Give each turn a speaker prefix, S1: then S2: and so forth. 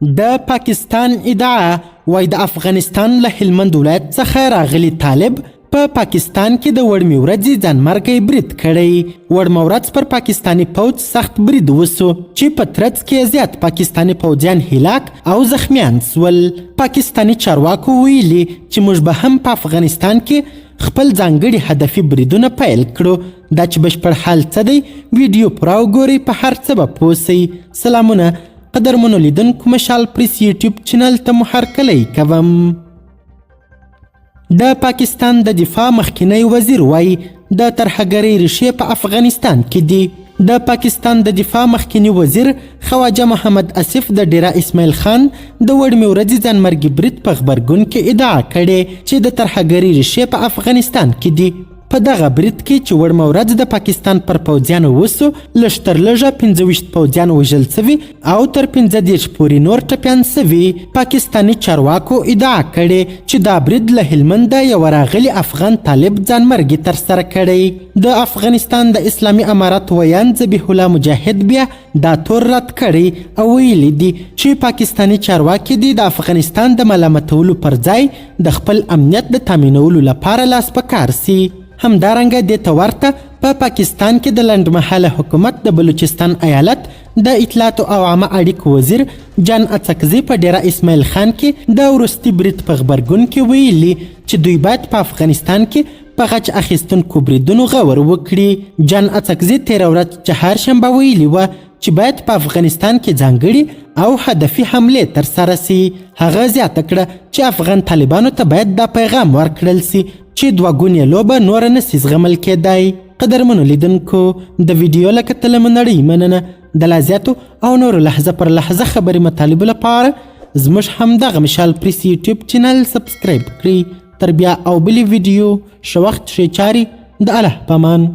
S1: د پاکستان ادعا وای د افغانستان له هلمند ولایت څخه راغلی طالب په پاکستان کې د وړمې ورځې ځانمرګی برید کړی. وړمه ورځ پر پاکستاني پوځ سخت برید وسو چې په ترڅ کې زیات پاکستاني پوځیان هلاک او زخمیان سول. پاکستاني چارواکو ویلي چې موږ به هم په افغانستان کې خپل ځانګړي هدفي بریدونه پیل کړو. دا چې بشپړ حال څه دی ویډیو پوره وګورئ، په هر څه به پوه سئ. سلامونه قدرمنو لیدونکو، مشال پریس یوټیوب چینل ته مو هرکلی کوم. د پاکستان د دفاع مخکینی وزیر وایي د ترهګرۍ ریښې په افغانستان کې دي. د پاکستان د دفاع مخکینی وزیر خواجه محمد اسف د ډیرا اسماعیل خان د وړمې ورځې ځانمرګي برید په غبرګون کې ادعا کړې چې د ترهګرۍ ریښې په افغانستان کې دي. په دغه برید کې چې وړمه ورځ د پاکستان پر پوځیانو وسو، لږ تر لږه 25 پوځیان وژل سوي او تر 15 پورې نور ټپیان سوي. پاکستاني چارواکو ادعا کړې چې دا برید له هلمند یو راغلی افغان طالب ځانمرګي ترسره کړی. د افغانستان د اسلامي امارت ویان ذبیح الله مجاهد بیا دا تور رد کړی او ویلي دي چې پاکستاني چارواکي دي د افغانستان د ملامتولو پر ځای د خپل امنیت د تامینولو لپاره لاس په کار سي. همدارنګه دې ته ورته په پاکستان کې د لنډمهاله حکومت د بلوچستان ایالت د اطلاعاتو او عامه اړیکو وزیر جان اڅکزي په ډیرا اسماعیل خان کې د وروستي برید په غبرګون کې ویلي چې دوی باید په افغانستان کې په غچ اخیستونکو بریدونو غور وکړي. جان اڅکزي تېره ورځ چهارشنبه ویلي وه چې باید په افغانستان کې ځانګړي او هدفي حملې ترسره سي. هغه زیاته کړه چې افغان طالبانو ته باید دا پیغام ورکړل سي چې دوه ګونې لوبه نوره نسي زغمل کېدای. قدرمنو لیدونکو، د ویډیو له کتلو مو نړۍ مننه. د لا زیاتو او نورو لحظه پر لحظه خبرې مطالبو لپاره زموږ همدغه مشال پریس یوټیوب چینل سبسکرایب کړئ. تر بیا او بلې ویډیو ښه وخت ښې چارې، د الله په امان.